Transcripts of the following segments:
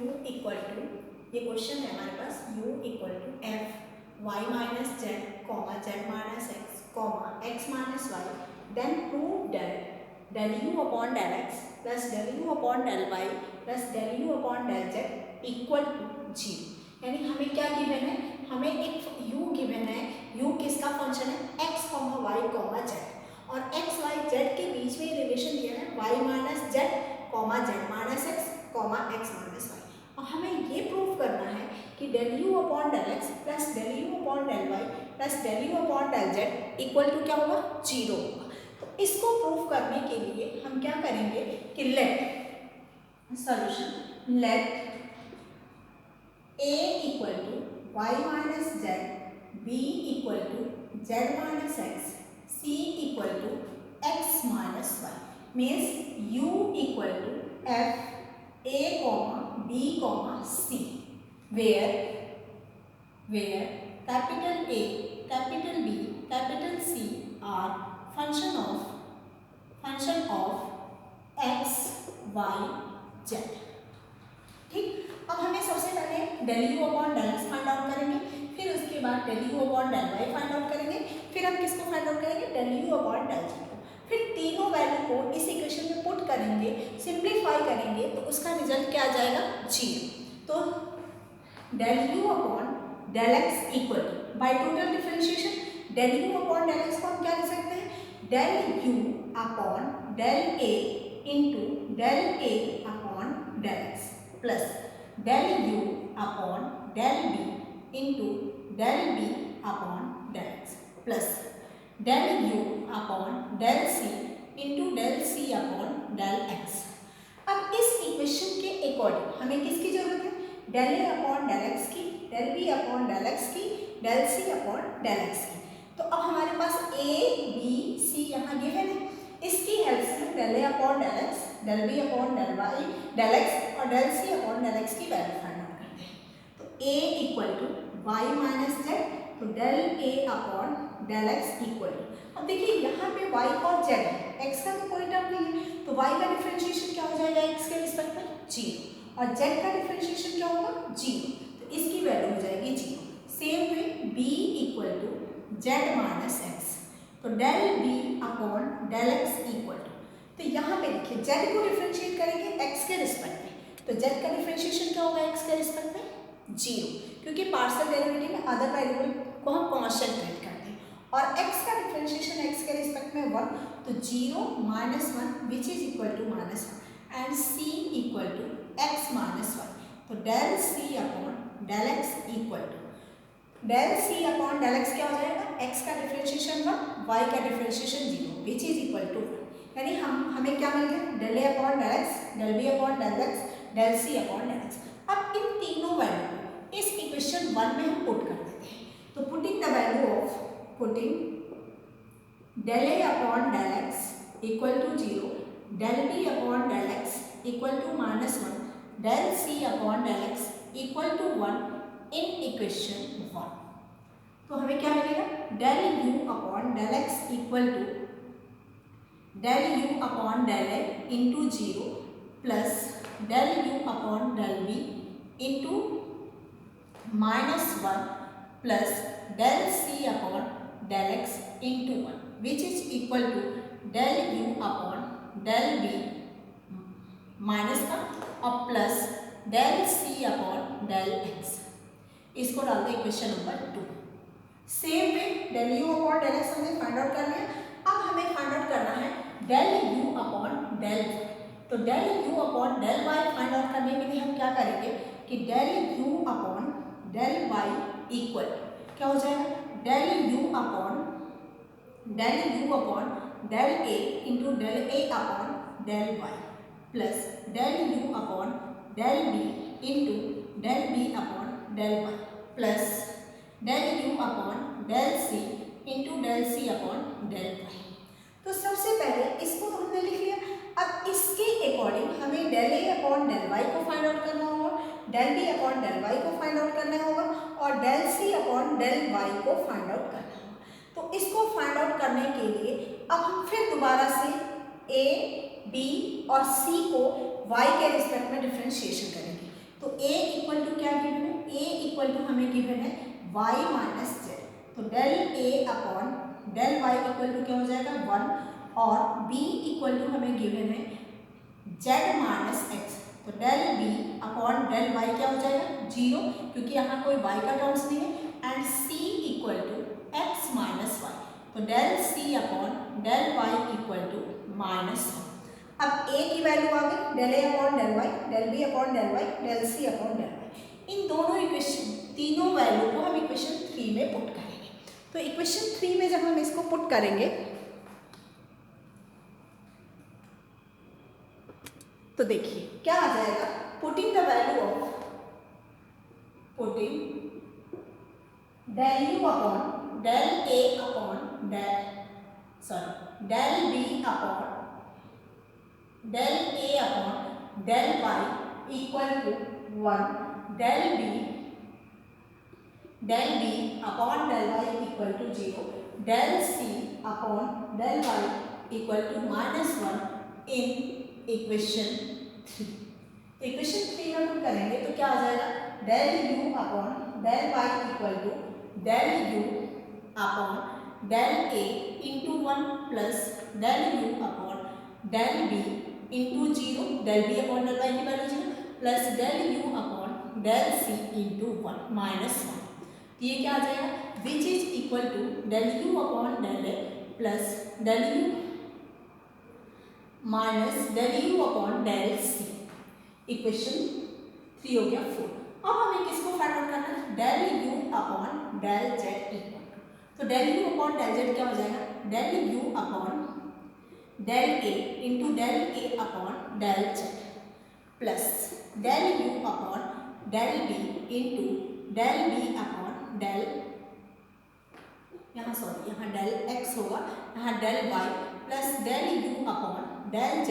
u equal to, ये question है हमारे पास, u equal to F Y minus Z comma Z minus X comma X minus Y, then prove that del U upon del X plus del U upon del Y plus del U upon del Z equal to zero. यानी हमें क्या given है, हमें एक u given है, u किसका function है, x comma Y comma Z, और x y z के बीच में रिलेशन दिया है y minus Z comma Z minus X comma X minus Y, और हमें ये प्रूव करना है कि del U upon del X plus del U upon del Y plus del U upon del Z equal to क्या होगा, zero होगा। तो इसको प्रूव करने के लिए हम क्या करेंगे कि let solution let a equal to Y minus Z, B equal to Z minus X, c equal to x minus Y, means u equal to f a कॉमा b कॉमा c, where capital A, capital B, capital C are function of x y z। ठीक, अब हमें सबसे पहले del U upon del X find out करेंगे, फिर उसके बाद del U upon del Y find out करेंगे, फिर हम किसको फाइंड आउट करेंगे, del U upon del Z को, फिर तीनों वैल्यू को इस इक्वेशन में पुट करेंगे, सिंप्लीफाई करेंगे, तो उसका रिजल्ट क्या आ जाएगा, जीरो। तो del U upon del x equal to, by total differentiation del U upon del X को हम क्या लिख सकते हैं, del U upon del A into del A upon del X plus del U upon del B into del B upon del X plus del U upon del C into del C upon del X. अब इस equation के according हमें किसकी जरूरत है, del A upon del x की, del B upon del x की, del सी upon del x की। तो अब हमारे पास ए बी सी यहाँ गिवन है, इसकी हेल्प से डेल ए upon del x, del B upon del y del x और डेल सी अपॉन डेल एक्स की वैल्यू फाइंड आउट करते हैं। तो a equal to Y minus Z, तो del A upon del x equal to, अब देखिए यहाँ पे y और z है, x का तो कोई टर्म नहीं है, तो y का डिफरेंशिएशन क्या हो जाएगा x के रिस्पेक्ट में, जीरो, और z का डिफरेंशिएशन क्या होगा, जीरो, तो इसकी वैल्यू हो जाएगी zero. Same way b equal to z minus x, तो del b upon del x equal to, तो यहाँ पे देखिए z को डिफरेंशिएट करेंगे x के रिस्पेक्ट में, तो z का डिफरेंशिएशन क्या होगा x के रिस्पेक्ट में, जीरो, क्योंकि पार्शियल डेरिवेटिव में अदर वेरिएबल को हम कांस्टेंट ट्रीट करते हैं, और x का डिफरेंशिएशन x के रिस्पेक्ट में 1, तो zero minus one which is equal to minus one, and c equal to x minus वन, तो del c upon del x equal to del c upon del x क्या हो जाएगा, x का differentiation 1, y का differentiation 0 which is equal to 1, यानी हमें क्या मिल गया, del a upon del x, del b upon del x, del c upon del x। अब इन तीनों वैल्यू को इस इक्वेशन 1 में हम पुट कर देते हैं, तो putting the value of del a upon del x equal to 0, del b upon del x equal to minus 1, del c upon del x equal to 1 in equation 1। तो हमें क्या मिलेगा, del u upon del x equal to del u upon del a into 0 plus del u upon del b into minus 1 plus del c upon del x into 1 which is equal to del u upon del b minus का और plus del c upon del x, इसको डाल दे equation number 2। Same way del u upon del x हमने find out कर लिया, अब हमें फाइंड आउट करना है del u upon del y, तो del u upon del y find out करने के लिए हम क्या करेंगे कि del u upon del y equal क्या हो जाएगा, del u upon del a into del a upon del y plus del u upon del b into del b upon del y plus del u upon del c into del c upon del y। तो सबसे पहले इसको तो हमने लिख लिया, अब इसके अकॉर्डिंग हमें del a upon del y को फाइंड आउट करना होगा, del b upon del y को फाइंड आउट करना होगा, और del c upon del y को फाइंड आउट करना होगा। तो इसको फाइंड आउट करने के लिए अब हम फिर दोबारा से a, b और c को y के रिस्पेक्ट में डिफरेंशिएशन करेंगे, तो a इक्वल टू क्या गिवन है, a इक्वल टू हमें गिवन है y माइनस जेड, तो del a upon del y equal to क्या हो जाएगा 1, और b इक्वल टू हमें गिवन है z माइनस एक्स, तो del b upon del y क्या हो जाएगा 0, क्योंकि यहाँ कोई y का टर्म्स नहीं है, and c equal to x minus y, तो del c upon del y equal to -1। अब a की वैल्यू आ गई del a upon del y, del b upon del y, del c upon del y। इन दोनों equation, तीनों value को हम इक्वेशन 3 में पुट करेंगे। तो इक्वेशन 3 में जब हम इसको पुट करेंगे तो देखिए क्या आ जाएगा, putting the value of, putting del u upon del a upon del b upon del a upon del y equal to 1, del b upon del y equal to 0, del c upon del y equal to -1 in equation 3। Equation 3 में put करेंगे तो क्या आ जाएगा, del u upon del y equal to del u upon del a into 1 plus del u upon del b into 0, del b upon del y की value 0 plus del u upon del c into 1 -1। ये क्या आ जाएगा, which is equal to del u upon del a plus del u minus del u upon del c। Equation 3 हो गया 4। अब हमें किसको फाइंड आउट करना है, del u upon del z equal to, तो del u upon del z क्या हो जाएगा, del u upon del a into del a upon del z plus del u upon del b into del b upon del, यहाँ del x होगा, यहाँ del y plus del u upon del z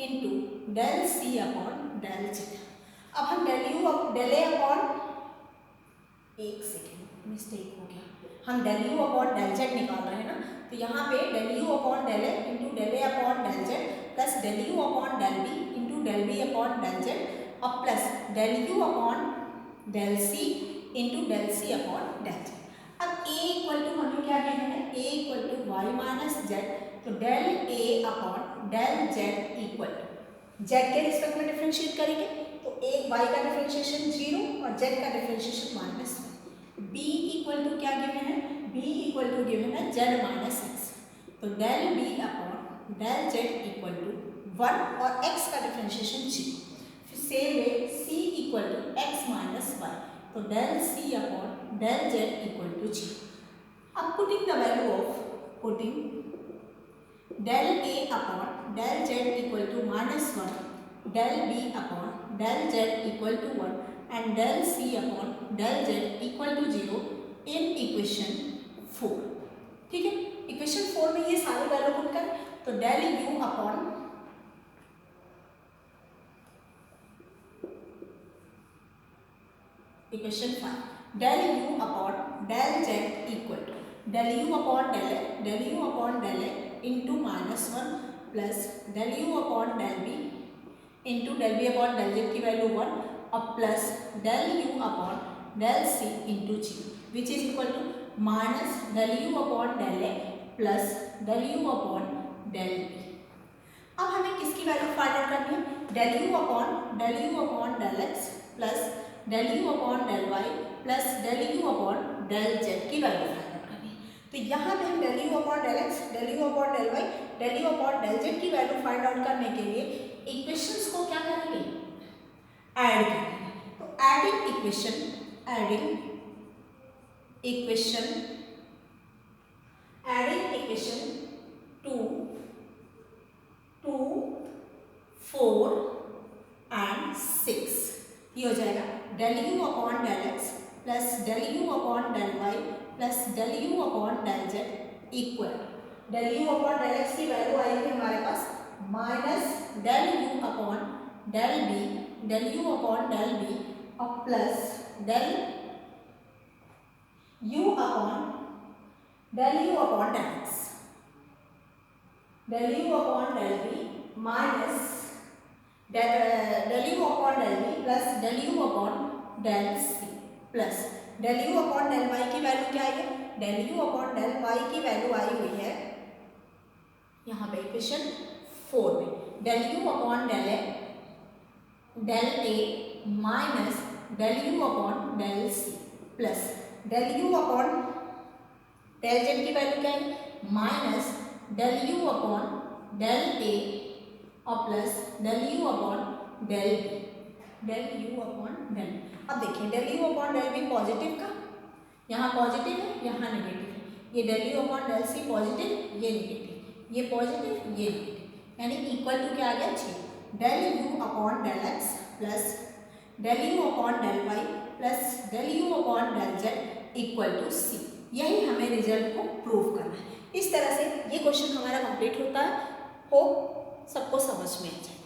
into del c upon del z। अब हम del a upon, एक second mistake हो गया, हम del u upon del z निकाल रहे हैं ना, तो यहाँ पे del u upon del a into del a upon del z plus del u upon del b into del b upon del z और plus del u upon del c into del c upon del z। अब a equal to हमें क्या given है, a equal to y minus Z, तो del a upon del z equal to z के respect में differentiate करेंगे तो एक y का डिफरेंशिएशन 0 और z का डिफरेंशिएशन -1। b इक्वल टू क्या गिवन है, b इक्वल टू गिवन है z माइनस एक्स, तो del b upon del z equal to 1 और x का डिफरेंशिएशन 0। फिर same way c equal to x minus y, तो del c upon del z equal to 0। अब putting the value of, putting del a upon del z equal to -1, del b upon del z equal to 1 and del c upon del z equal to 0 in equation 4। ठीक है, equation 4 में ये सारे value put करें तो del u upon equation 5, del u upon del z equal to del u upon del a, del u upon del a into -1 plus del u upon del b into del b upon del z की value 1 और plus del u upon del c into 0 which is equal to minus del u upon del a plus del u upon del b। अब हमें किसकी value find out करनी है, del u upon del x plus del u upon del y plus del u upon del z की value find out करनी है। तो यहाँ पे हम del u upon del x, del u upon del y, del u upon del z की value find out करने के लिए इक्वेशंस को क्या करेंगे, ऐड करेंगे। तो एडिंग इक्वेशन 2, 2, 4 एंड 6 ये हो जाएगा del u upon del x plus del u upon del y plus del u upon del z equal del u upon del x की वैल्यू आएगी हमारे पास minus del u upon del b, del u upon del b और plus del u upon del x, del u upon del b minus del u upon del v plus del u upon del c plus del u upon del y की value क्या आई है, del u upon del y की value आई हुई है यहाँ पे equation 4 में del u upon del a minus del u upon del c plus del u upon del z की वैल्यू क्या है minus del u upon del a और plus del u upon del b, del u upon del। अब देखिए del u upon del b positive का, यहाँ positive है यहाँ नेगेटिव है, ये del u upon del c positive ये नेगेटिव, ये पॉजिटिव ये नेगेटिव, यानी इक्वल टू क्या आ गया 6 del u upon del x plus del u upon del y plus del u upon del z equal to c। यही हमें result को प्रूव करना है। इस तरह से ये क्वेश्चन हमारा कंप्लीट होता है। होप सबको समझ में आ जाए।